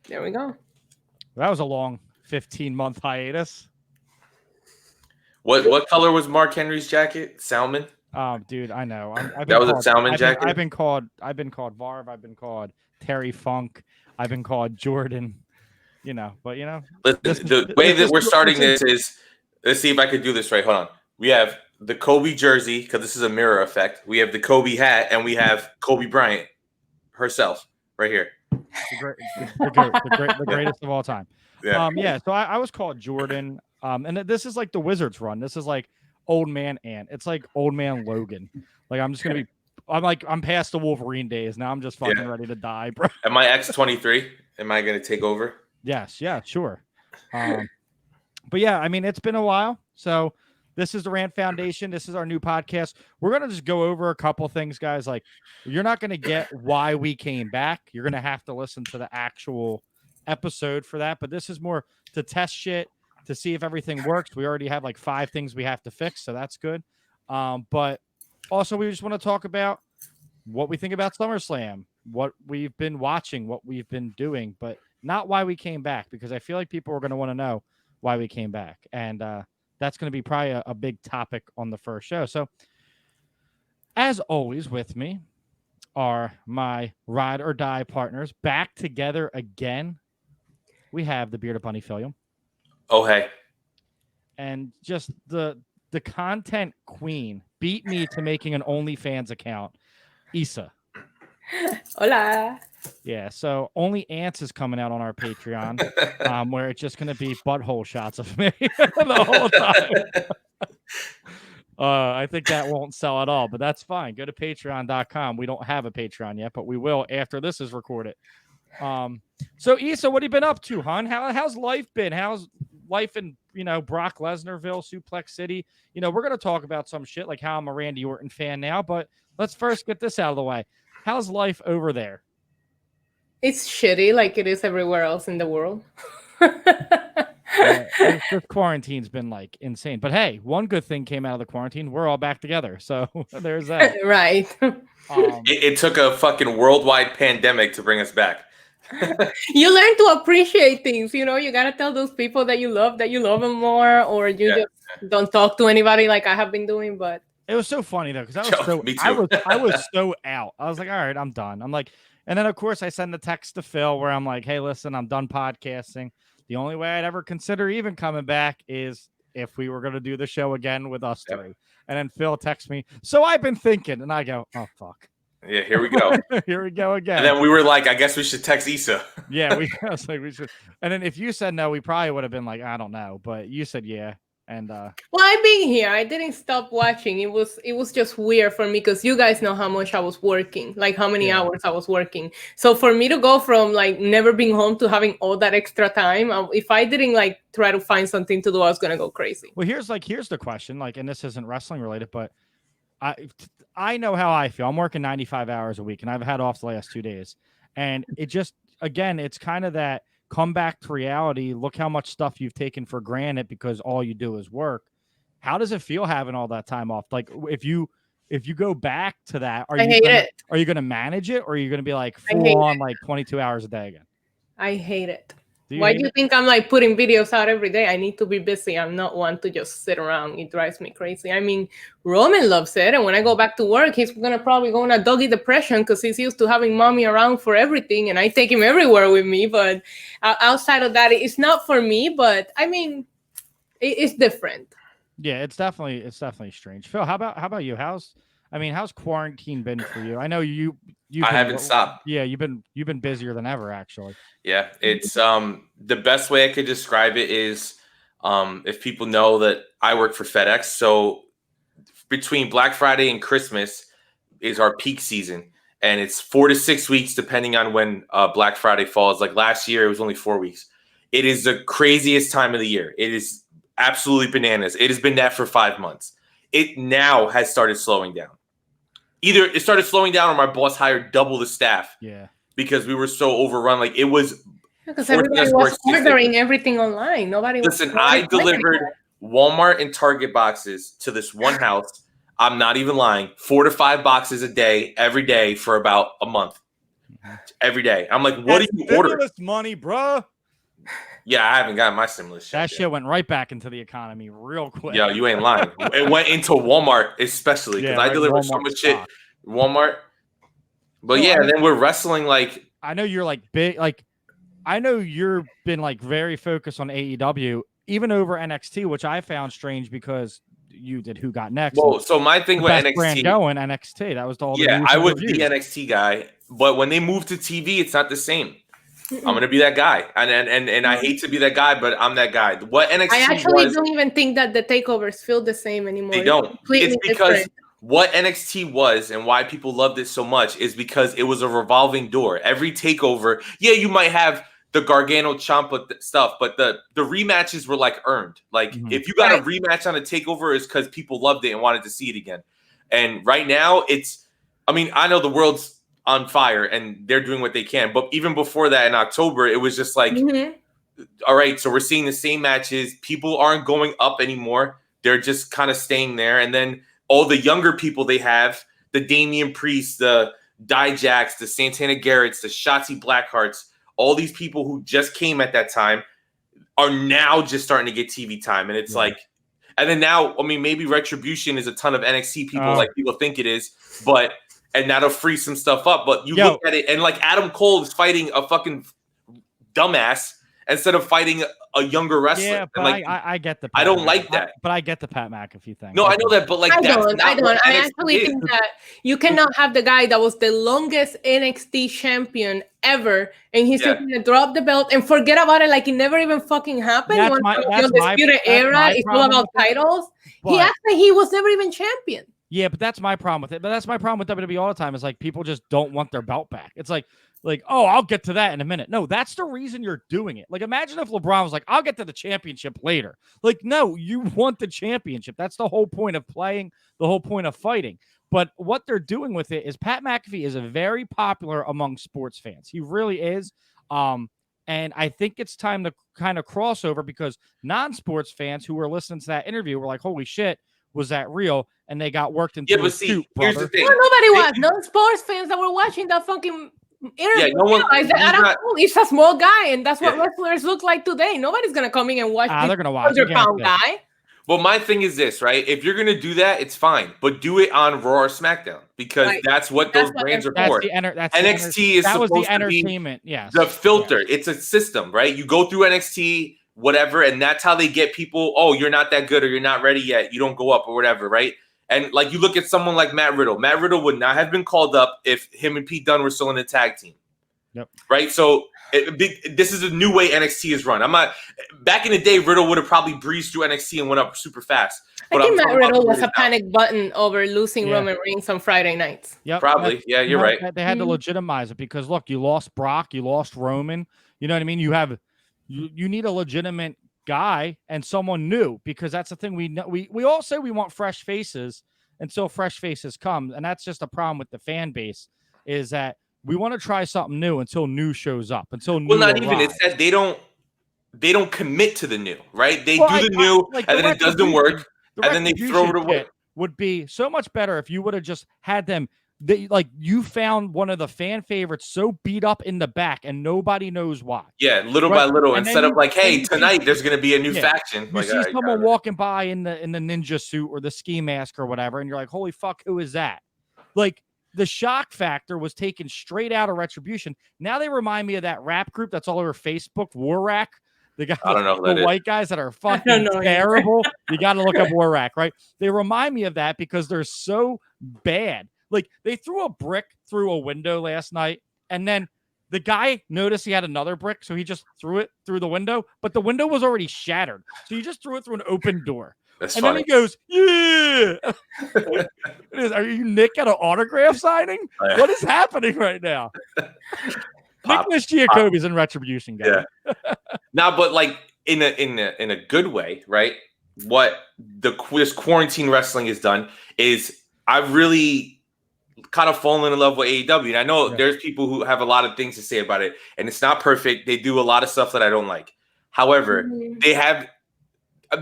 There we go. That was a long 15-month hiatus. What color was Mark Henry's jacket? Salmon. Dude, I know. I've That been was a called. salmon jacket. I've been called Varv. I've been called Terry Funk. I've been called Jordan. But Listen, the way that we're starting this is, let's see if I could do this right. Hold on. We have the Kobe jersey because this is a mirror effect. We have the Kobe hat, and we have Kobe Bryant herself right here. The greatest of all time. Yeah. So I was called Jordan. And this is like the Wizards run. This is like old man Ant. It's like old man Logan. Like I'm past the Wolverine days now. I'm just fucking ready to die, bro. Am I X-23? Am I going to take over? Yes. Yeah. Sure. But yeah, I mean, it's been a while. So this is the Rant Foundation. This is our new podcast. We're going to just go over a couple things, guys. Like, you're not going to get why we came back. You're going to have to listen to the actual episode for that. But this is more to test shit, to see if everything works. We already have like 5 things we have to fix, so that's good. But also, we just want to talk about what we think about SummerSlam, what we've been watching, what we've been doing, but not why we came back, because I feel like people are going to want to know why we came back. And that's going to be probably a big topic on the first show. So, as always, with me are my ride or die partners back together again. We have the Bearded Bunny Fillion. Oh, hey. And just the content queen beat me to making an OnlyFans account, Issa. Hola. Yeah, so only Ants is coming out on our Patreon, where it's just going to be butthole shots of me the whole time. I think that won't sell at all, but that's fine. Go to patreon.com. We don't have a Patreon yet, but we will after this is recorded. So Issa, what have you been up to, hon? How's life been? How's life in, Brock Lesnarville, Suplex City? We're going to talk about some shit like how I'm a Randy Orton fan now, but let's first get this out of the way. How's life over there? It's shitty like it is everywhere else in the world. This quarantine's been like insane. But hey, one good thing came out of the quarantine. We're all back together. So there's that. Right. It took a fucking worldwide pandemic to bring us back. You learn to appreciate things. You got to tell those people that you love them more, or you just don't talk to anybody like I have been doing. But it was so funny though, because I was so out. I was like, all right, I'm done. I'm like, and then of course I send the text to Phil where I'm like, hey, listen, I'm done podcasting. The only way I'd ever consider even coming back is if we were going to do the show again with us three. And then Phil texts me, so I've been thinking, and I go, oh fuck. Yeah, here we go. Here we go again. And then we were like, I guess we should text Issa. Yeah, I was like, we should. And then if you said no, we probably would have been like, I don't know. But you said yeah. And well, I've been here. I didn't stop watching. It was just weird for me because you guys know how much I was working, like how many hours I was working. So for me to go from like never being home to having all that extra time, if I didn't like try to find something to do, I was gonna go crazy. Well, here's the question, like, and this isn't wrestling related, but I know how I feel. I'm working 95 hours a week, and I've had off the last 2 days, and it just, again, it's kind of that come back to reality. Look how much stuff you've taken for granted because all you do is work. How does it feel having all that time off? Like if you go back to that, are you going to manage it, or are you going to be like full on like 22 hours a day again? I hate it. Why do you think I'm like putting videos out every day? I need to be busy. I'm not one to just sit around. It drives me crazy. I mean, Roman loves it. And when I go back to work, he's going to probably go in a doggy depression because he's used to having mommy around for everything. And I take him everywhere with me. But outside of that, it's not for me. But I mean, it's different. Yeah, it's definitely strange. Phil, how about you? How's quarantine been for you? I know you I haven't stopped. Yeah, you've been busier than ever, actually. Yeah, it's the best way I could describe it is if people know that I work for FedEx, so between Black Friday and Christmas is our peak season, and it's 4 to 6 weeks depending on when Black Friday falls. Like last year, it was only 4 weeks. It is the craziest time of the year. It is absolutely bananas. It has been that for 5 months. It now has started slowing down. Either it started slowing down or my boss hired double the staff. Yeah. Because we were so overrun. Like it was. Because everybody was ordering everything online. Nobody was. Listen, I delivered Walmart and Target boxes to this one house. I'm not even lying. 4 to 5 boxes a day, every day for about a month. every day. I'm like, what do you order? Stimulus money, bro. Yeah, I haven't gotten my stimulus check. That shit went right back into the economy real quick. Yeah, you ain't lying. It went into Walmart, especially because I deliver so much shit. Walmart. But and then we're wrestling like. I know you're like big, like I know you've been like very focused on AEW, even over NXT, which I found strange because you did Who Got Next. Well, so my thing with NXT brand going NXT, that was all. Yeah, I was the NXT guy, but when they moved to TV, it's not the same. I'm gonna be that guy, and I hate to be that guy, but I'm that guy. What NXT I actually don't even think that the takeovers feel the same anymore. They don't. It's because what NXT was and why people loved it so much is because it was a revolving door. Every takeover, yeah, you might have the Gargano Ciampa stuff, but the rematches were like earned. Like if you got a rematch on a takeover, is because people loved it and wanted to see it again. And right now, I mean, I know the world's on fire and they're doing what they can, but even before that in October, it was just like, all right, so we're seeing the same matches. People aren't going up anymore. They're just kind of staying there. And then all the younger people they have, the Damian Priest, the Dijaks, the Santana Garretts, the Shotzi Blackhearts, all these people who just came at that time are now just starting to get TV time. And it's like, and then now, I mean, maybe Retribution is a ton of NXT people like people think it is, and that'll free some stuff up. But you look at it, and like Adam Cole is fighting a fucking dumbass instead of fighting a younger wrestler. Yeah, but like, I get the. I don't like that. But I get the Pat McAfee thing. No, I know that, but like I don't. I actually think that you cannot have the guy that was the longest NXT champion ever, and he's just gonna drop the belt and forget about it like it never even fucking happened. That's my era. It's all about titles. He actually he was never even champion. Yeah, but that's my problem with it. But that's my problem with WWE all the time. Is like people just don't want their belt back. It's like, oh, I'll get to that in a minute. No, that's the reason you're doing it. Like, imagine if LeBron was like, I'll get to the championship later. Like, no, you want the championship. That's the whole point of playing, the whole point of fighting. But what they're doing with it is Pat McAfee is a very popular among sports fans. He really is. And I think it's time to kind of cross over because non-sports fans who were listening to that interview were like, holy shit, was that real? And they got worked into but see, here's the thing. No, nobody was. No sports fans that were watching that fucking interview. Yeah, no one. He's a small guy, and that's what wrestlers look like today. Nobody's gonna come in and watch. They're gonna watch 100-pound guy. Well, my thing is this, right? If you're gonna do that, it's fine, but do it on Raw or SmackDown because that's what those brands are for. NXT is supposed the entertainment. Yes, the filter. Yeah. It's a system, right? You go through NXT, whatever, and that's how they get people. Oh, you're not that good, or you're not ready yet. You don't go up, or whatever, right? And like you look at someone like Matt Riddle. Matt Riddle would not have been called up if him and Pete Dunne were still in the tag team. Yep. Right. So this is a new way NXT is run. I'm not. Back in the day, Riddle would have probably breezed through NXT and went up super fast. I think Matt Riddle was a panic button over losing Roman Reigns on Friday nights. Yep. Probably. Yeah, you're right. They had to legitimize it because look, you lost Brock, you lost Roman. You know what I mean? You need a legitimate guy and someone new because that's the thing we all say we want fresh faces until fresh faces come, and that's just a problem with the fan base is that we want to try something new until new shows up until new not even it's that they don't commit to the new, right? They do the new and then it doesn't work and then they throw it away. Would be so much better if you would have just had them. You found one of the fan favorites so beat up in the back and nobody knows why. Yeah, little by little, instead of like, hey, tonight there's going to be a new faction. You see someone walking by in the ninja suit or the ski mask or whatever, and you're like, holy fuck, who is that? Like the shock factor was taken straight out of Retribution. Now they remind me of that rap group that's all over Facebook, Warrack. The guys, I don't know the white guys that are fucking terrible. You got to look up Warrack, right? They remind me of that because they're so bad. Like they threw a brick through a window last night, and then the guy noticed he had another brick, so he just threw it through the window, but the window was already shattered. So he just threw it through an open door. That's and funny. Then he goes, yeah. Are you Nick at an autograph signing? Oh, yeah. What is happening right now? Nicholas Giacobi's in Retribution, guy. Yeah. Now, but like in a good way, right? What this quarantine wrestling has done is I've really kind of fallen in love with AEW. And I know there's people who have a lot of things to say about it, and it's not perfect. They do a lot of stuff that I don't like. However, they have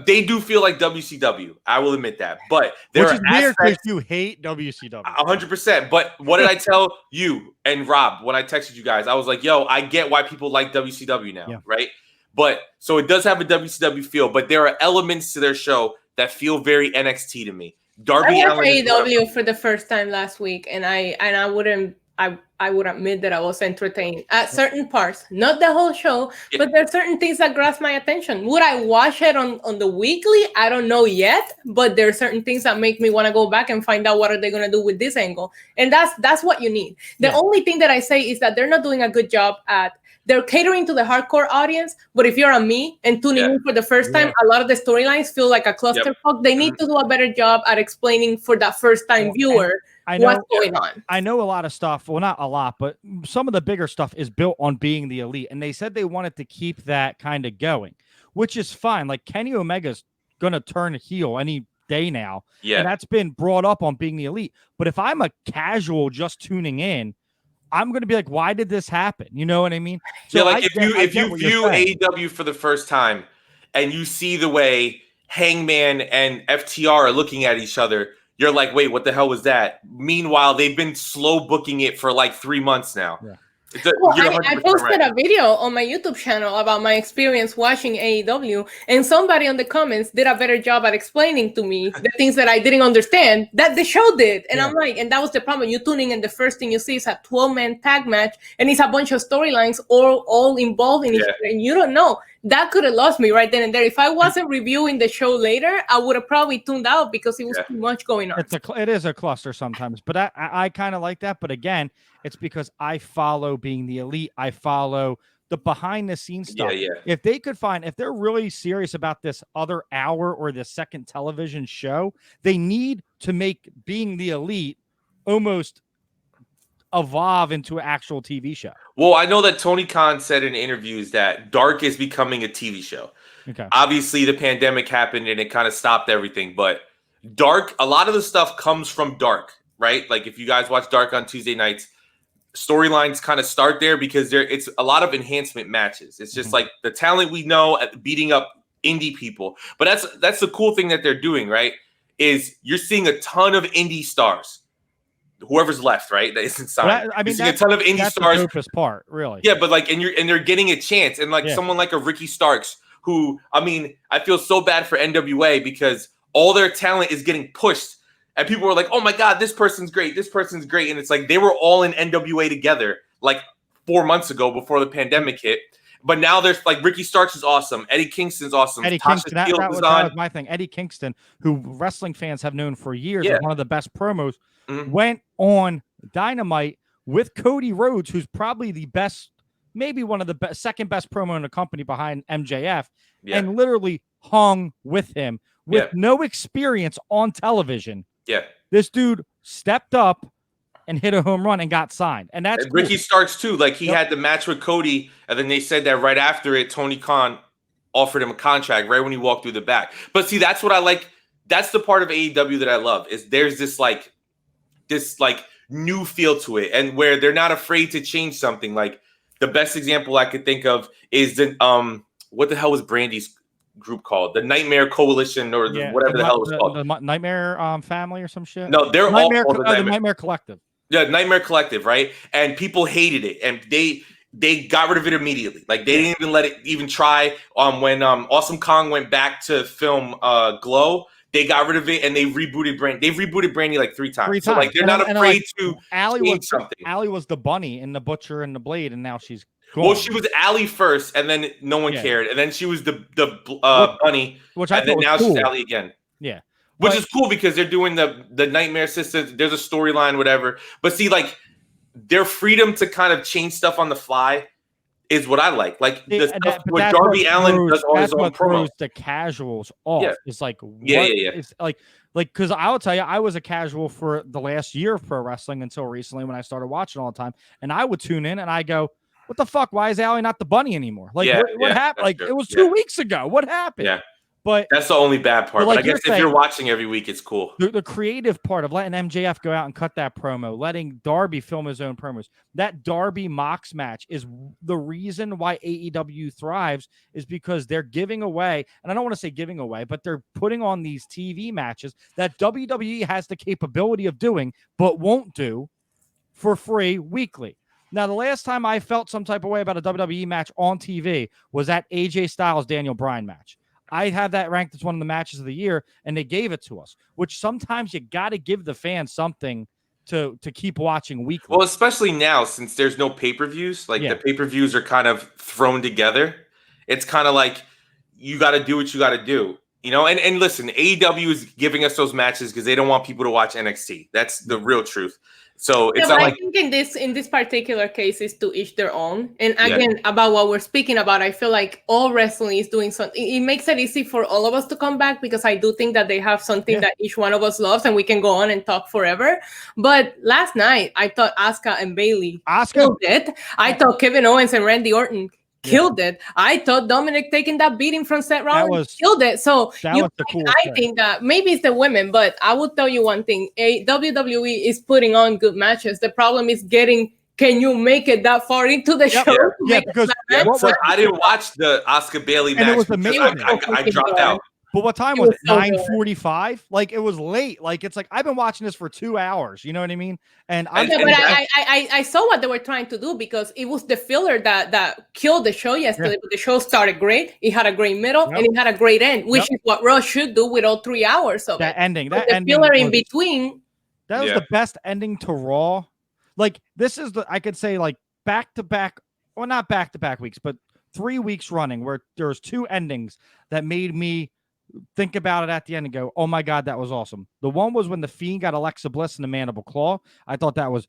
They do feel like WCW. I will admit that, but there which are is weird because aspects. you hate WCW. 100%. But what did I tell you and Rob when I texted you guys? I was like, "Yo, I get why people like WCW now, right?" But so it does have a WCW feel, but there are elements to their show that feel very NXT to me. Darby I watched Allin is AEW for the first time last week, and I would admit that I was entertained at certain parts, not the whole show, but there are certain things that grasp my attention. Would I watch it on the weekly? I don't know yet, but there are certain things that make me want to go back and find out what are they going to do with this angle, and that's what you need. The only thing that I say is that they're not doing a good job at. They're catering to the hardcore audience, but if you're a me and tuning in for the first time, a lot of the storylines feel like a clusterfuck. They need to do a better job at explaining for that first-time viewer what's going on. I know a lot of stuff. Well, not a lot, but some of the bigger stuff is built on being the elite, and they said they wanted to keep that kind of going, which is fine. Like Kenny Omega's gonna turn heel any day now, and that's been brought up on being the elite. But if I'm a casual just tuning in, I'm going to be like, why did this happen? You know what I mean? So like if you view AEW for the first time and you see the way Hangman and FTR are looking at each other, you're like, wait, what the hell was that? Meanwhile, they've been slow booking it for like 3 months now. I posted a video on my YouTube channel about my experience watching AEW, and somebody on the comments did a better job at explaining to me the things that I didn't understand that the show did. And I'm like, and that was the problem. You tuning in, the first thing you see is a 12-man tag match, and it's a bunch of storylines all involved in each other, and you don't know. That could have lost me right then and there. If I wasn't reviewing the show later, I would have probably tuned out because it was too much going on. It is a cluster sometimes, but I kind of like that. But again, it's because I follow being the elite. I follow the behind the scenes stuff. If they could find, if they're really serious about this other hour or this second television show, they need to make being the elite almost evolve into an actual TV show. Well, I know that Tony Khan said in interviews that Dark is becoming a TV show. Okay. Obviously, the pandemic happened and it kind of stopped everything, but Dark, a lot of the stuff comes from Dark, right? Like if you guys watch Dark on Tuesday nights, storylines kind of start there because it's a lot of enhancement matches. It's just like the talent we know at beating up indie people. But that's the cool thing that they're doing, right? Is you're seeing a ton of indie stars. Whoever's left, right? That isn't signed. I mean, that's a ton of indie stars. The dopest part, really. Yeah, but like, and they're getting a chance, and like someone like a Ricky Starks, who, I mean, I feel so bad for NWA because all their talent is getting pushed, and people were like, "Oh my God, this person's great, this person's great," and it's like they were all in NWA together like 4 months ago before the pandemic hit. But now there's like Ricky Starks is awesome, Eddie Kingston's awesome, Eddie Kingston, that was my thing. Eddie Kingston, who wrestling fans have known for years, is one of the best promos. Went on Dynamite with Cody Rhodes, who's probably the best, maybe one of the best, second best promo in the company behind MJF, and literally hung with him with no experience on television. This dude stepped up and hit a home run and got signed. And that's cool. Ricky Starks too. Like he had the match with Cody, and then they said that right after it, Tony Khan offered him a contract right when he walked through the back. But see, that's what I like. That's the part of AEW that I love, is there's this new feel to it, and where they're not afraid to change something. Like the best example I could think of is the what the hell was Brandy's group called? The Nightmare Coalition, or whatever the hell it was called. The Nightmare Family or some shit. No, they're all the Nightmare Collective. Yeah, Nightmare Collective, right? And people hated it, and they got rid of it immediately. Like they didn't even let it even try. When Awesome Kong went back to film Glow, they got rid of it and they rebooted Brandy. They've rebooted Brandy like three times. So like they're not afraid to change something. Allie was the bunny in The Butcher and the Blade, and now she's gone. Well, she was Allie first, and then no one cared, and then she was the bunny, and then now she's Allie again. Yeah. Which is cool because they're doing the Nightmare Sisters. There's a storyline, whatever. But see, like their freedom to kind of change stuff on the fly is what I like. Like the stuff where Darby Allin does all his own promos. The casuals off. It's like It's like because I will tell you, I was a casual for the last year of pro wrestling until recently when I started watching all the time, and I would tune in and I go, "What the fuck? Why is Allie not the bunny anymore? Like what happened? Like it was 2 weeks ago. What happened?" Yeah. But that's the only bad part. like but I guess if you're watching every week, it's cool. The creative part of letting MJF go out and cut that promo, letting Darby film his own promos, that Darby Mox match is the reason why AEW thrives, is because they're giving away, and I don't want to say giving away, but they're putting on these TV matches that WWE has the capability of doing, but won't do for free weekly. Now, the last time I felt some type of way about a WWE match on TV was that AJ Styles Daniel Bryan match. I have that ranked as one of the matches of the year, and they gave it to us, which sometimes you got to give the fans something to keep watching weekly. Well, especially now, since there's no pay-per-views, like the pay-per-views are kind of thrown together. It's kind of like you got to do what you got to do, you know? And listen, AEW is giving us those matches because they don't want people to watch NXT. That's the real truth. So it's not like, I think in this particular case is to each their own. And again, about what we're speaking about, I feel like all wrestling is doing something. It makes it easy for all of us to come back because I do think that they have something that each one of us loves, and we can go on and talk forever. But last night, I thought Asuka and Bayley killed it. I thought Kevin Owens and Randy Orton killed it. I thought Dominic taking that beating from Seth Rollins killed it. So I think that maybe it's the women, but I will tell you one thing: WWE is putting on good matches. The problem is can you make it that far into the show? Yeah, because I didn't watch the Asuka Bayley match. It was amazing. I dropped out. But what time was it? 9:45? Like, it was late. Like, it's like, I've been watching this for 2 hours. You know what I mean? And I saw what they were trying to do, because it was the filler that killed the show yesterday. But the show started great. It had a great middle and it had a great end, which is what Raw should do with all 3 hours of that it. ending. But the filler in between. That was the best ending to Raw. Like, this is I could say, like, back to back, well, not back to back weeks, but 3 weeks running where there's 2 endings that made me think about it at the end and go, oh my God, that was awesome. The one was when the Fiend got Alexa Bliss in the Mandible Claw. I thought that was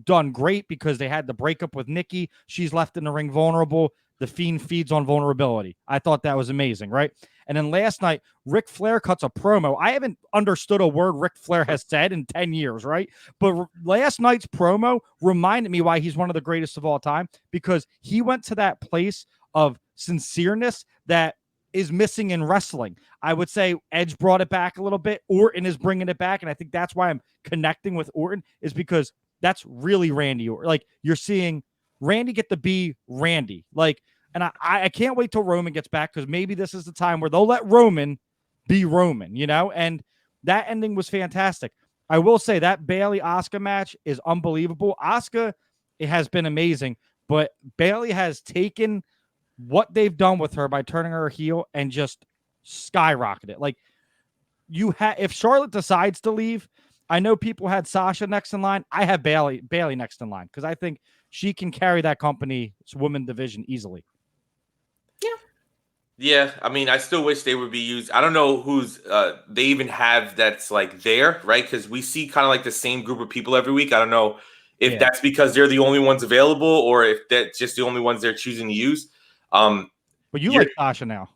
done great because they had the breakup with Nikki. She's left in the ring vulnerable. The Fiend feeds on vulnerability. I thought that was amazing, right? And then last night, Ric Flair cuts a promo. I haven't understood a word Ric Flair has said in 10 years, right? But last night's promo reminded me why he's one of the greatest of all time, because he went to that place of sincereness that is missing in wrestling. I would say Edge brought it back a little bit. Orton is bringing it back. And I think that's why I'm connecting with Orton, is because that's really Randy. Or like, you're seeing Randy get to be Randy. Like, and I can't wait till Roman gets back, because maybe this is the time where they'll let Roman be Roman, you know? And that ending was fantastic. I will say that Bayley Asuka match is unbelievable. Asuka, it has been amazing, but Bayley has taken what they've done with her by turning her heel and just skyrocketed it. Like, if Charlotte decides to leave, I know people had Sasha next in line. I have Bayley next in line, because I think she can carry that company's women division easily. Yeah, I mean, I still wish they would be used. I don't know who's they even have that's like there, right? Because we see kind of like the same group of people every week. I don't know if that's because they're the only ones available, or if that's just the only ones they're choosing to use. But you like Sasha now,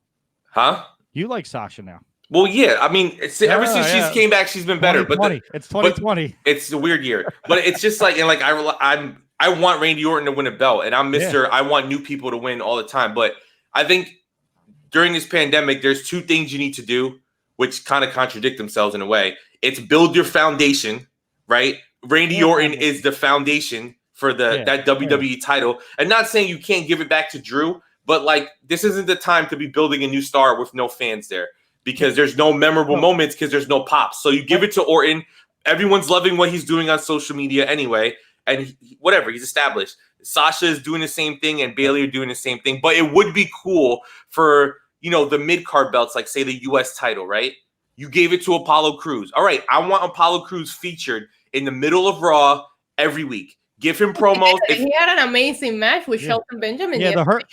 huh? You like Sasha now. Well, yeah. I mean, ever since she's came back, she's been better. But it's 2020. It's a weird year, but it's just like, and like I want Randy Orton to win a belt, and I'm Mr. I want new people to win all the time. But I think during this pandemic, there's 2 things you need to do, which kind of contradict themselves in a way. It's build your foundation, right? Randy Orton is the foundation for that WWE title. And not saying you can't give it back to Drew, but like, this isn't the time to be building a new star with no fans there, because there's no memorable moments, because there's no pops. So you give it to Orton. Everyone's loving what he's doing on social media anyway. And whatever, he's established. Sasha is doing the same thing, and Bayley are doing the same thing. But it would be cool for, you know, the mid-card belts, like say the U.S. title, right? You gave it to Apollo Crews. All right, I want Apollo Crews featured in the middle of Raw every week. Give him promos. He had an amazing match with Shelton Benjamin. Yeah, the hurt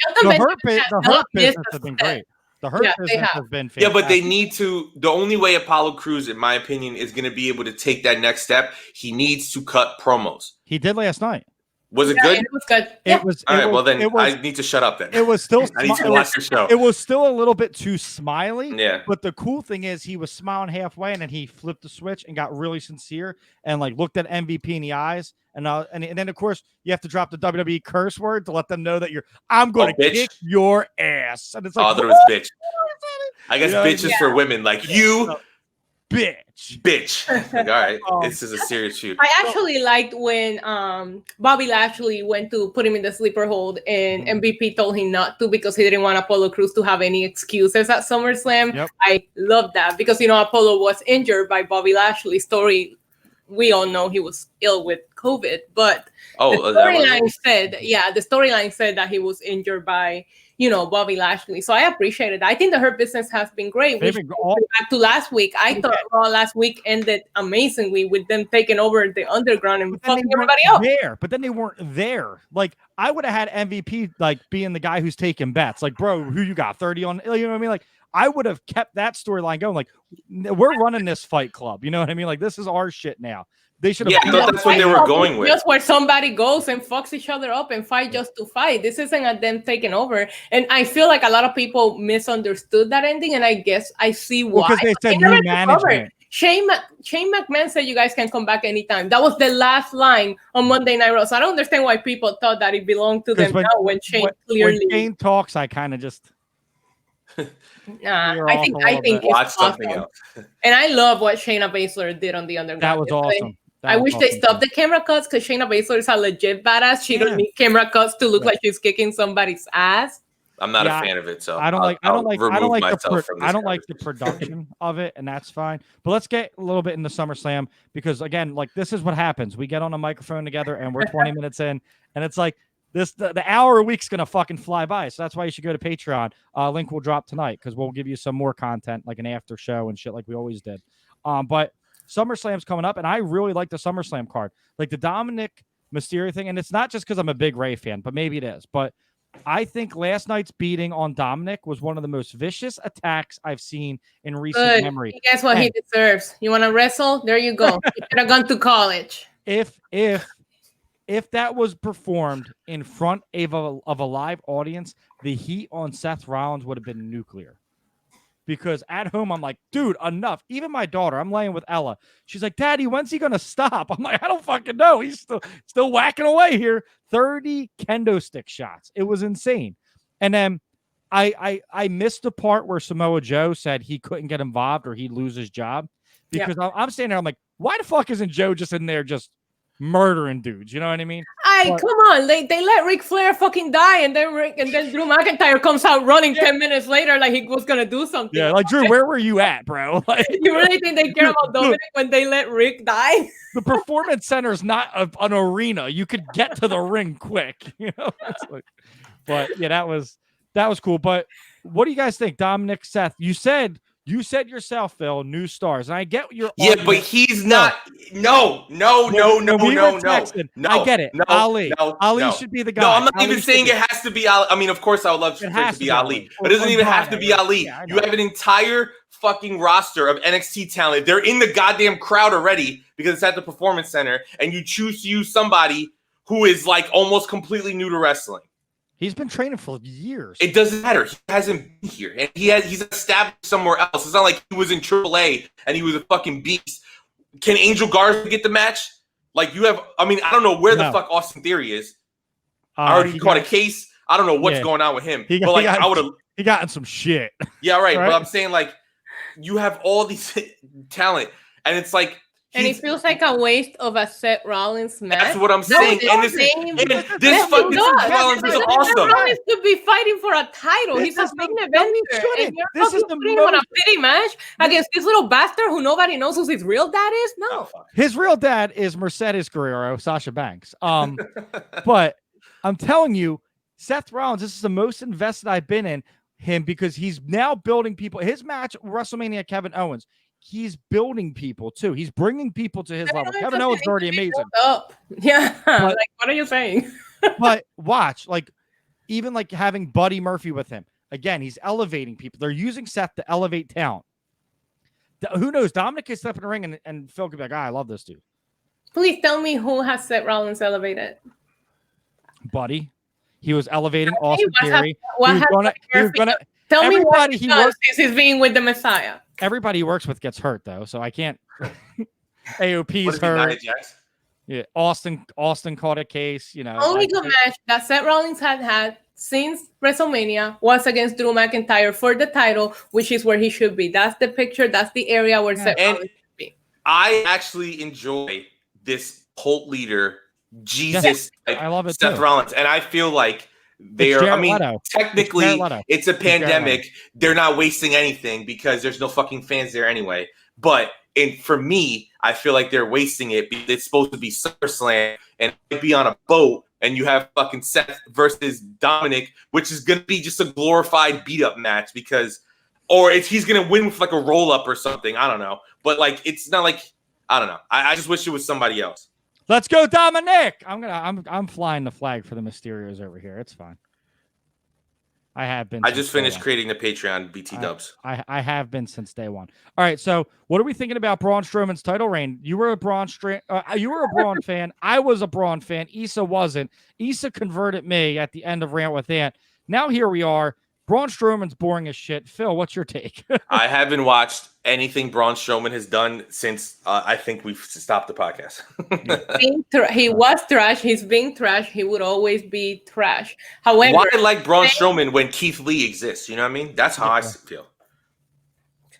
business has been great. The hurt business has been fantastic. Yeah, but they need to. The only way Apollo Crews, in my opinion, is going to be able to take that next step, he needs to cut promos. He did last night. Was it good? It was good. It was. All right. Well, then I need to shut up. Then it was still. I need to watch your show. It was still a little bit too smiley. Yeah. But the cool thing is, he was smiling halfway, and then he flipped the switch and got really sincere and like looked at MVP in the eyes, and then of course you have to drop the WWE curse word to let them know that I'm going to kick your ass. And it's like, it was bitch. I guess bitches for women, like you, bitch. Like, all right, this is a serious shoot. I actually liked when Bobby Lashley went to put him in the sleeper hold, and MVP told him not to because he didn't want Apollo Crews to have any excuses at SummerSlam. Yep. I love that because Apollo was injured by Bobby Lashley's story. We all know he was ill with COVID, but the storyline said that he was injured by Bobby Lashley. So I appreciate it. I think the Hurt Business has been great. Back to last week, I thought Raw last week ended amazingly with them taking over the underground and fucking everybody up. But then they weren't there. Like I would have had MVP like being the guy who's taking bets. Like, bro, who you got 30 on? You know what I mean? Like I would have kept that storyline going. Like we're running this Fight Club. You know what I mean? Like this is our shit now. They should have. Yeah, that's what they were going with. Just where somebody goes and fucks each other up and fight just to fight. This isn't at them taking over. And I feel like a lot of people misunderstood that ending. And I guess I see why. Because they said new management. Shane McMahon said you guys can come back anytime. That was the last line on Monday Night Raw. So I don't understand why people thought that it belonged to them when Shane clearly. When Shane talks, I kind of just. I think watch something else. And I love what Shayna Baszler did on the Underground. That was awesome. I wish they stopped the camera cuts because Shayna Baszler is a legit badass. She don't need camera cuts to look like she's kicking somebody's ass. I'm not a fan of it, so I don't like the production of it, and that's fine. But let's get a little bit into SummerSlam because again, like this is what happens. We get on a microphone together and we're 20 minutes in, and it's like the hour a week's gonna fucking fly by. So that's why you should go to Patreon. Link will drop tonight because we'll give you some more content, like an after show and shit, like we always did. But SummerSlam's coming up, and I really like the SummerSlam card, like the Dominic Mysterio thing. And it's not just because I'm a big Ray fan, but maybe it is. But I think last night's beating on Dominic was one of the most vicious attacks I've seen in recent memory. He gets what he deserves. You want to wrestle? There you go. You should have gone to college. If that was performed in front of a live audience, the heat on Seth Rollins would have been nuclear. Because at home, I'm like, dude, enough. Even my daughter, I'm laying with Ella. She's like, Daddy, when's he going to stop? I'm like, I don't fucking know. He's still whacking away here. 30 kendo stick shots. It was insane. And then I missed the part where Samoa Joe said he couldn't get involved or he'd lose his job. Because I'm standing there, I'm like, why the fuck isn't Joe just in there just murdering dudes? You know what I mean? Come on. They let Ric Flair fucking die, and then Drew McIntyre comes out running 10 minutes later like he was gonna do something. Yeah, like Drew, where were you at, bro? Like, you really think they care about Dominic when they let Rick die? The Performance Center is not an arena. You could get to the ring quick, you know. But yeah, that was cool. But what do you guys think, Dominic, Seth? You said yourself, Phil, new stars, and I get your argument. But he's not. No. I get it. Ali should be the guy. No, I'm not even saying it has to be Ali. I mean, of course, I would love for it to be Ali, but it doesn't even have to be Ali. Yeah, you have an entire fucking roster of NXT talent. They're in the goddamn crowd already because it's at the Performance Center, and you choose to use somebody who is like almost completely new to wrestling. He's been training for years. It doesn't matter. He hasn't been here, and he's established somewhere else. It's not like he was in AAA and he was a fucking beast. Can Angel Garza get the match? Like you have. I mean, I don't know where the fuck Austin Theory is. I already caught a case. I don't know what's going on with him. I would have. He got in some shit. Yeah, right. But I'm saying like you have all these talent, and it's like. And it feels like a waste of a Seth Rollins match. That's what I'm saying. And this fucking Seth Rollins is awesome. Seth Rollins could be fighting for a title. He's a big eventer. And you're fucking putting him on a pity match against this little bastard who nobody knows who his real dad is? No. His real dad is Mercedes Guerrero, Sasha Banks. But I'm telling you, Seth Rollins, this is the most invested I've been in him because he's now building people. His match, WrestleMania, Kevin Owens, he's building people too. He's bringing people to his level. Kevin Owens is already amazing. Yeah, but, like what are you saying? But watch, like even like having Buddy Murphy with him again. He's elevating people. They're using Seth to elevate talent. Who knows? Dominic can step in the ring and Phil could be like, I love this dude. Please tell me who has Seth Rollins elevated. Buddy, he was elevating Austin Theory. Tell me what he does since he's being with the Messiah. Everybody he works with gets hurt though, so I can't. AOP's hurt. Yeah, Austin caught a case. You know, only good match that Seth Rollins had since WrestleMania was against Drew McIntyre for the title, which is where he should be. That's the picture. That's the area where Seth Rollins should be. I actually enjoy this cult leader, Jesus, I love it Seth too. Rollins, and I feel like they are. I mean, technically, it's a pandemic. They're not wasting anything because there's no fucking fans there anyway. But for me, I feel like they're wasting it because it's supposed to be SummerSlam and be on a boat, and you have fucking Seth versus Dominic, which is gonna be just a glorified beat up match because, or if he's gonna win with like a roll up or something, I don't know. But like, it's not like, I don't know. I just wish it was somebody else. Let's go, Dominic. I'm flying the flag for the Mysterios over here. It's fine. I have been. I just finished creating the Patreon, BT Dubs. I have been since day one. All right, so what are we thinking about Braun Strowman's title reign? You were a Braun fan. I was a Braun fan. Issa wasn't. Issa converted me at the end of Rant with Ant. Now here we are. Braun Strowman's boring as shit. Phil, what's your take? I haven't watched anything Braun Strowman has done since I think we've stopped the podcast. He was trash. He's being trash. He would always be trash. However, why like Braun Strowman when Keith Lee exists? You know what I mean? That's how I feel.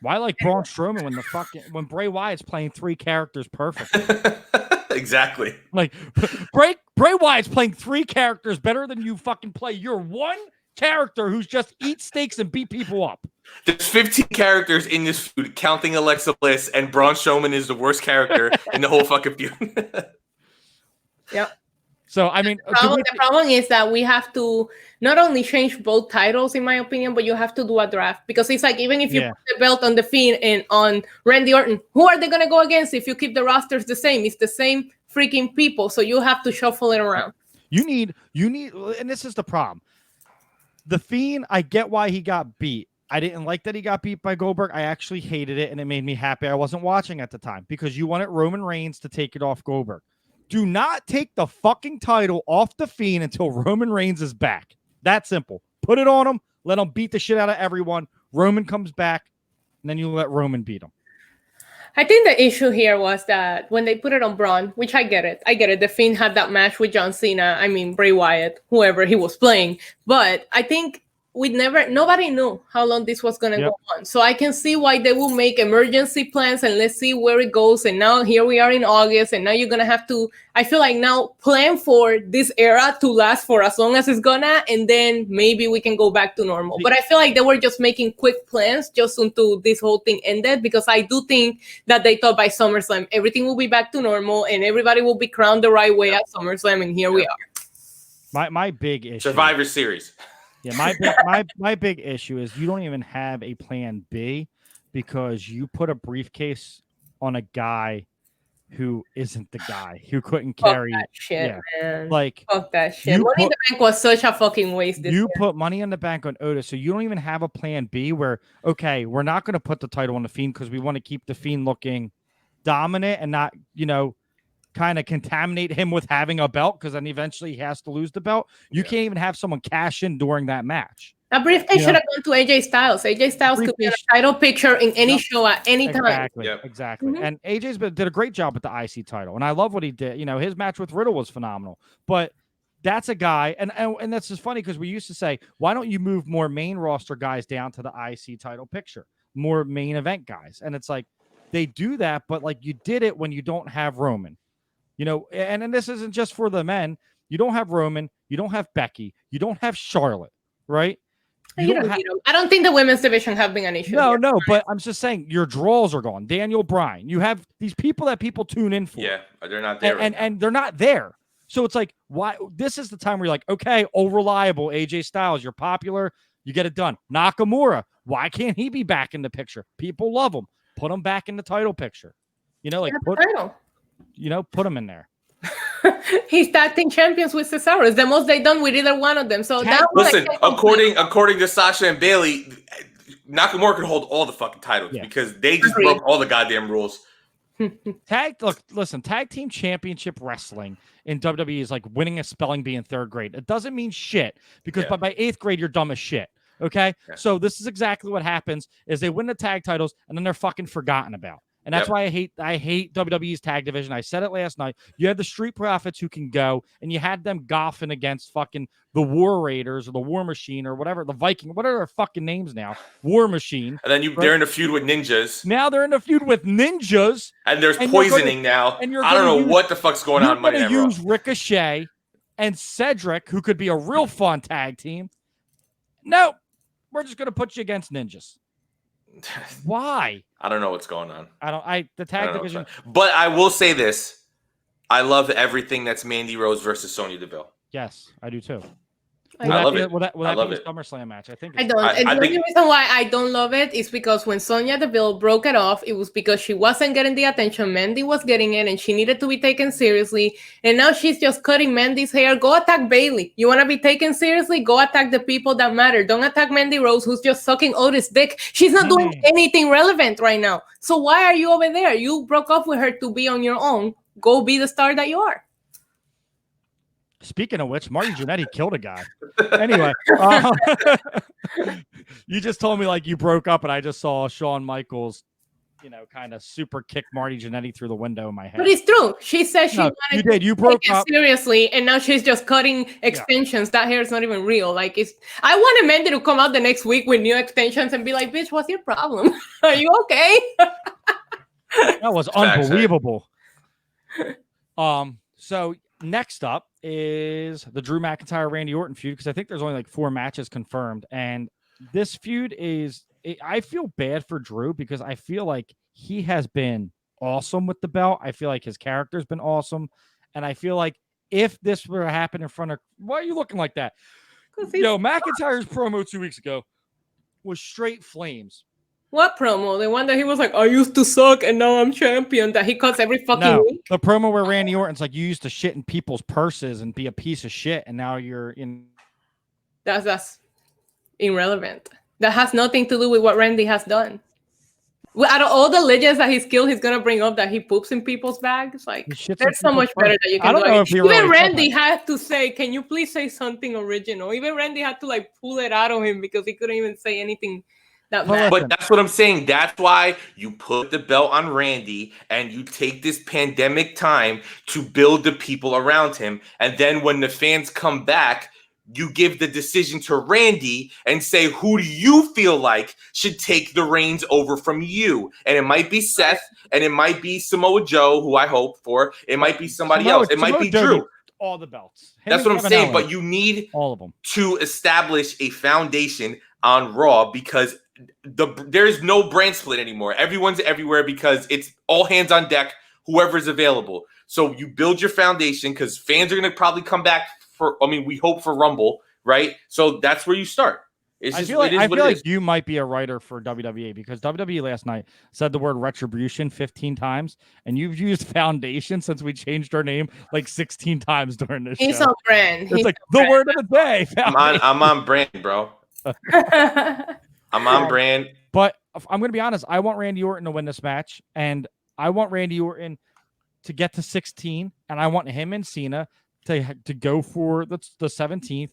Why like Braun Strowman when Bray Wyatt's playing 3 characters perfectly? Exactly. Like Bray Wyatt's playing 3 characters better than you fucking play your one character who's just eat steaks and beat people up. There's 15 characters in this feud, counting Alexa Bliss, and Braun Strowman is the worst character in the whole fucking feud. Yep. So, I mean, the problem is that we have to not only change both titles, in my opinion, but you have to do a draft because it's like even if you put the belt on The Fiend and on Randy Orton, who are they going to go against if you keep the rosters the same? It's the same freaking people, so you have to shuffle it around. You need, and this is the problem. The Fiend, I get why he got beat. I didn't like that he got beat by Goldberg. I actually hated it, and it made me happy. I wasn't watching at the time because you wanted Roman Reigns to take it off Goldberg. Do not take the fucking title off The Fiend until Roman Reigns is back. That simple. Put it on him. Let him beat the shit out of everyone. Roman comes back, and then you let Roman beat him. I think the issue here was that when they put it on Braun, which I get it. The Fiend had that match with John Cena. I mean, Bray Wyatt, whoever he was playing. But I think nobody knew how long this was going to go on. So I can see why they will make emergency plans and let's see where it goes. And now here we are in August, and now you're going to have to, I feel like now plan for this era to last for as long as it's gonna, and then maybe we can go back to normal. But I feel like they were just making quick plans just until this whole thing ended, because I do think that they thought by SummerSlam, everything will be back to normal and everybody will be crowned the right way at SummerSlam. And here we are. My big issue. Survivor Series. Yeah, my big issue is you don't even have a plan B because you put a briefcase on a guy who isn't the guy, who couldn't carry that shit, man. Like, fuck that shit. Money in the Bank was such a fucking waste. You put Money in the Bank on Otis, so you don't even have a plan B where, okay, we're not going to put the title on the Fiend because we want to keep the Fiend looking dominant and not, kind of contaminate him with having a belt because then eventually he has to lose the belt. You can't even have someone cash in during that match. A briefcase should have gone to AJ Styles. AJ Styles could be in a title picture in any show at any time. Exactly. Mm-hmm. And AJ's did a great job with the IC title, and I love what he did. His match with Riddle was phenomenal. But that's a guy, and that's just funny because we used to say, why don't you move more main roster guys down to the IC title picture, more main event guys? And it's like they do that, but like you did it when you don't have Roman. And then this isn't just for the men. You don't have Roman. You don't have Becky. You don't have Charlotte, right? I don't think the women's division have been an issue. No, but I'm just saying your draws are gone. Daniel Bryan. You have these people that people tune in for. Yeah, they're not there. And they're not there. So it's like, why? This is the time where you're like, okay, reliable AJ Styles. You're popular. You get it done. Nakamura. Why can't he be back in the picture? People love him. Put him back in the title picture. Put him in there. He's tag team champions with Cesaro. It's the most they've done with either one of them. So according to Sasha and Bailey, Nakamura could hold all the fucking titles because they just broke all the goddamn rules. Tag team championship wrestling in WWE is like winning a spelling bee in 3rd grade. It doesn't mean shit because by 8th grade you're dumb as shit. Okay, so this is exactly what happens: is they win the tag titles and then they're fucking forgotten about. And that's why I hate WWE's tag division. I said it last night. You had the Street Profits who can go, and you had them golfing against fucking the War Raiders or the War Machine or whatever, the Viking, what are their fucking names now? War Machine. And then they're in a feud with ninjas. Now they're in a feud with ninjas. And there's poisoning now. And I don't know what the fuck's going on. You're going to use Ricochet and Cedric, who could be a real fun tag team. No, we're just going to put you against ninjas. Why? I don't know what's going on. The tag division. But I will say this. I love everything that's Mandy Rose versus Sonya Deville. Yes, I do too. I love it. Will that be the SummerSlam match? I think I don't. And the only reason why I don't love it is because when Sonya Deville broke it off, it was because she wasn't getting the attention Mandy was getting it, and she needed to be taken seriously. And now she's just cutting Mandy's hair. Go attack Bayley. You want to be taken seriously? Go attack the people that matter. Don't attack Mandy Rose, who's just sucking Otis' dick. She's not doing anything relevant right now. So why are you over there? You broke up with her to be on your own. Go be the star that you are. Speaking of which, Marty Jannetty killed a guy. Anyway, you just told me like you broke up, and I just saw Shawn Michaels, kind of super kick Marty Jannetty through the window in my head. But it's true. She said she wanted You broke up seriously, and now she's just cutting extensions. That hair is not even real. Like I wanted Mandy to come out the next week with new extensions and be like, "Bitch, what's your problem? Are you okay?" That was unbelievable. So next up is the Drew McIntyre Randy Orton feud, because I think there's only like 4 matches confirmed, and this feud I feel bad for Drew because I feel like he has been awesome with the belt. I feel like his character's been awesome, and I feel like if this were to happen in front of, why are you looking like that? McIntyre's promo 2 weeks ago was straight flames. What promo? The one that he was like, I used to suck and now I'm champion, that he cuts every fucking week? The promo where Randy Orton's like, you used to shit in people's purses and be a piece of shit, and now you're in. That's irrelevant. That has nothing to do with what Randy has done. Out of all the legends that he's killed, he's going to bring up that he poops in people's bags. Like, there's so much better that you can do. Even Randy had to say, can you please say something original? Even Randy had to like pull it out of him because he couldn't even say anything. But that's what I'm saying. That's why you put the belt on Randy and you take this pandemic time to build the people around him. And then when the fans come back, you give the decision to Randy and say, who do you feel like should take the reins over from you? And it might be Seth, and it might be Samoa Joe, who I hope for. It might be somebody else. It might be Drew. All the belts. That's what I'm saying. But you need all of them to establish a foundation on Raw, because there's no brand split anymore. Everyone's everywhere because it's all hands on deck, whoever's available. So you build your foundation because fans are going to probably come back we hope for Rumble, right? So that's where you start. I feel like you might be a writer for WWE, because WWE last night said the word retribution 15 times, and you've used foundation since we changed our name like 16 times during this show. He's on brand. It's like the word of the day. I'm on brand, bro. I'm on brand. But I'm going to be honest. I want Randy Orton to win this match, and I want Randy Orton to get to 16, and I want him and Cena to go for the 17th.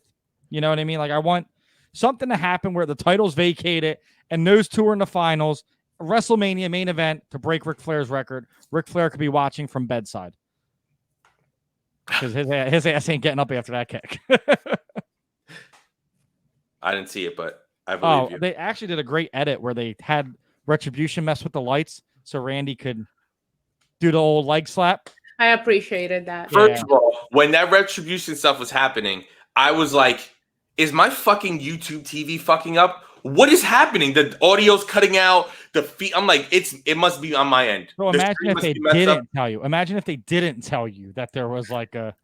You know what I mean? Like, I want something to happen where the title's vacated and those two are in the finals. WrestleMania main event to break Ric Flair's record. Ric Flair could be watching from bedside because his ass ain't getting up after that kick. I didn't see it, but I believe you. They actually did a great edit where they had Retribution mess with the lights so Randy could do the old leg slap. I appreciated that. First of all, when that Retribution stuff was happening, I was like, is my fucking YouTube TV fucking up? What is happening? The audio's cutting out. The feet. I'm like, it must be on my end. So imagine if they didn't tell you. Imagine if they didn't tell you that there was like a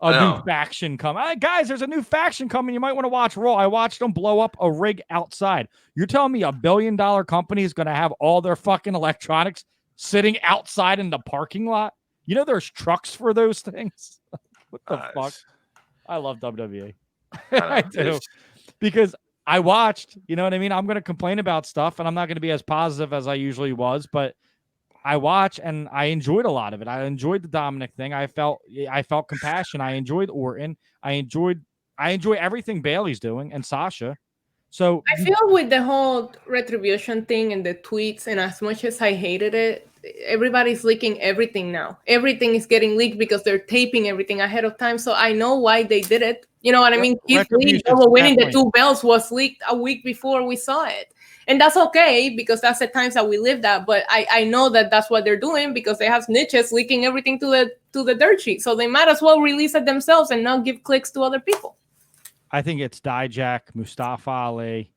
new faction coming. Hey, guys, there's a new faction coming. You might want to watch Raw. I watched them blow up a rig outside. You're telling me $1 billion company is going to have all their fucking electronics sitting outside in the parking lot? You know, there's trucks for those things. What the fuck? I love WWE. I do. Because I watched, you know what I mean? I'm going to complain about stuff, and I'm not going to be as positive as I usually was, but I watch and I enjoyed a lot of it. I enjoyed the Dominic thing. I felt compassion. I enjoyed Orton. I enjoy everything Bayley's doing and Sasha. So I feel with the whole Retribution thing and the tweets, and as much as I hated it, everybody's leaking everything now. Everything is getting leaked because they're taping everything ahead of time. So I know why they did it. You know what I mean? Keith Lee winning the 2 belts was leaked a week before we saw it. And that's okay because that's the times that we lived at. But I know that that's what they're doing because they have snitches leaking everything to the dirt sheet. So they might as well release it themselves and not give clicks to other people. I think it's Dijak, Mustafa Ali.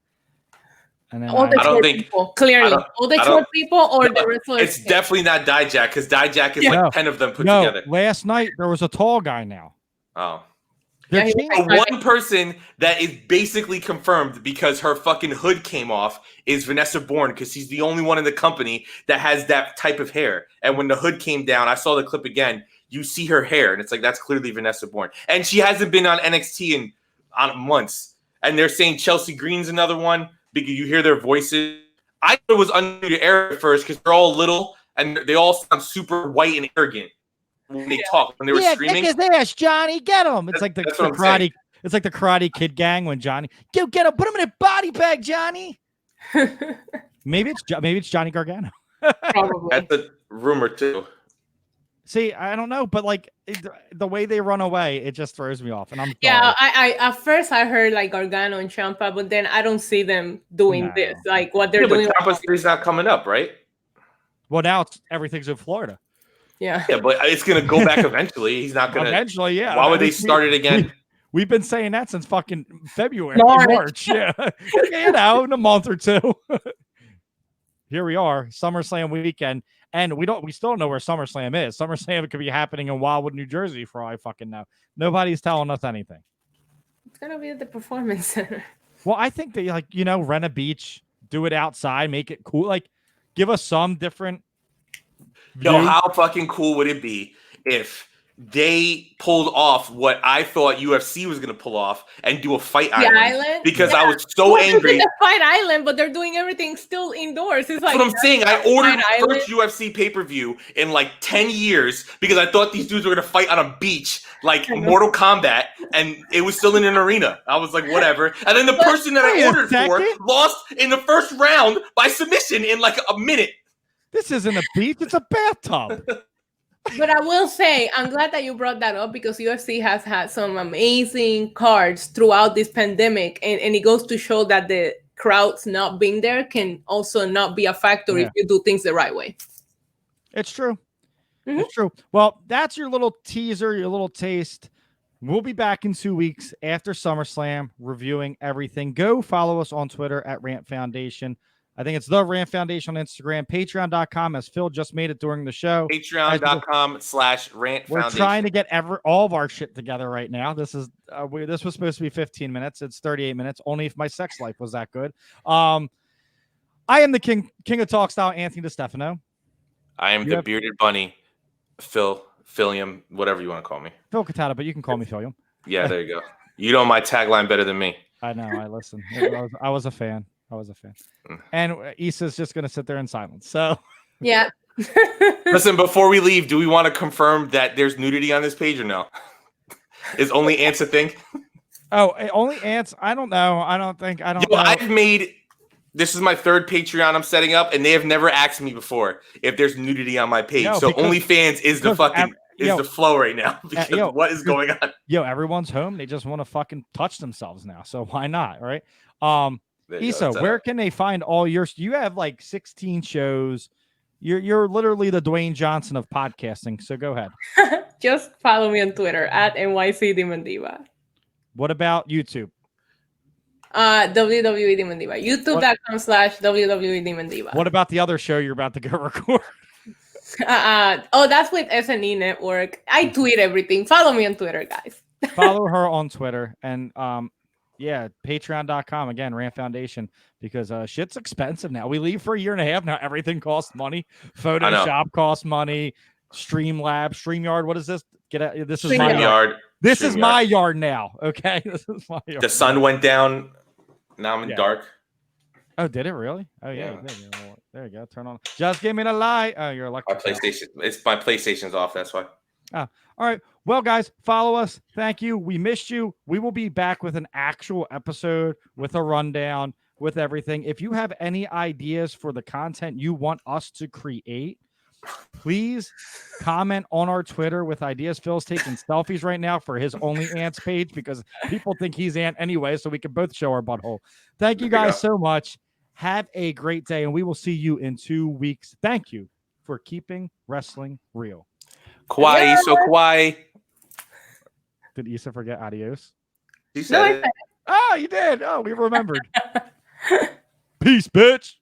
And then all the short people, clearly. All the short people or the wrestlers. It's definitely not Dijak because Dijak is like 10 of them put together. Last night there was a tall guy now. Oh. Yeah, one person that is basically confirmed because her fucking hood came off is Vanessa Bourne because she's the only one in the company that has that type of hair. And when the hood came down, I saw the clip again. You see her hair, and it's like, that's clearly Vanessa Bourne. And she hasn't been on NXT in months. And they're saying Chelsea Green's another one because you hear their voices. I thought it was Undisputed Era at first because they're all little and they all sound super white and arrogant when they talk, when they were screaming. Kick his ass, Johnny, get him. It's like the karate. It's like the Karate Kid gang when Johnny, go get him, put him in a body bag, Johnny. maybe it's Johnny Gargano. Probably. That's a rumor too. See, I don't know, but like the way they run away, it just throws me off. And I'm I at first I heard like Gargano and Ciampa, but then I don't see them doing this. Like what they're doing. But Ciampa's not coming up, right? Well, now everything's in Florida. Yeah, but it's gonna go back eventually. He's not gonna. Eventually, yeah. Why would they start it again? We've been saying that since fucking February, March. Yeah, in a month or two. Here we are, SummerSlam weekend, and we still don't know where SummerSlam is. SummerSlam could be happening in Wildwood, New Jersey, for all I fucking know. Nobody's telling us anything. It's gonna be at the Performance Center. Well, I think they rent a beach, do it outside, make it cool. Like, give us some different. Yo, how fucking cool would it be if they pulled off what I thought UFC was going to pull off and do a fight island? Because I was so angry. The fight island, but they're doing everything still indoors. It's like, that's what I'm saying. I ordered the first UFC pay-per-view in like 10 years because I thought these dudes were going to fight on a beach like Mortal Kombat, and it was still in an arena. I was like, whatever. And then the person that I ordered for lost in the first round by submission in like a minute. This isn't a beach, it's a bathtub. But I will say, I'm glad that you brought that up because UFC has had some amazing cards throughout this pandemic. And it goes to show that the crowds not being there can also not be a factor if you do things the right way. It's true. Mm-hmm. It's true. Well, that's your little teaser, your little taste. We'll be back in 2 weeks after SummerSlam reviewing everything. Go follow us on Twitter at Rant Foundation. I think it's the Rant Foundation on Instagram, patreon.com, as Phil just made it during the show. Patreon.com/Rant Foundation. We're trying to get all of our shit together right now. This is this was supposed to be 15 minutes. It's 38 minutes, only if my sex life was that good. I am the king of talk style, Anthony DeStefano. I am the bearded bunny, Philium, whatever you want to call me. Phil Catata, but you can call me Philium. Yeah, there you go. You know my tagline better than me. I know. I listen. I was a fan. And Issa's just going to sit there in silence. So, yeah. Listen, before we leave, do we want to confirm that there's nudity on this page or no? Is only ants a thing? Oh, only ants? I don't know. I don't know. I've made, this is my third Patreon I'm setting up, and they have never asked me before if there's nudity on my page. So OnlyFans is the fucking, the flow right now. Because what is going on? Everyone's home. They just want to fucking touch themselves now. So why not? Right? Issa, where can they find all yours? You have like 16 shows. You're literally the Dwayne Johnson of podcasting. So go ahead. Just follow me on Twitter at NYC Demon Diva. What about YouTube? WWE Demon Diva. YouTube.com/WWE Demon Diva. What about the other show you're about to go record? That's with SNE Network. I tweet everything. Follow me on Twitter, guys. Follow her on Twitter and patreon.com again, Rant Foundation, because shit's expensive now. We leave for a year and a half now. Everything costs money. Photoshop costs money. Streamlabs, StreamYard. What is this? This is my yard. This is my yard now. Okay, this is my yard. The sun went down. Now I'm in dark. Oh, did it really? Oh yeah. There you go. Turn on. Just give me the light. Oh, you're electric. My PlayStation. It's my PlayStation's off. That's why. Oh, all right. Well, guys, follow us. Thank you. We missed you. We will be back with an actual episode with a rundown, with everything. If you have any ideas for the content you want us to create, please comment on our Twitter with ideas. Phil's taking selfies right now for his Only Ants page because people think he's Ant anyway, so we can both show our butthole. Thank you guys so much. Have a great day, and we will see you in 2 weeks. Thank you for keeping wrestling real. Kawaii, so kawaii. Did Issa forget adios? You said it. Oh, you did. Oh, we remembered. Peace, bitch.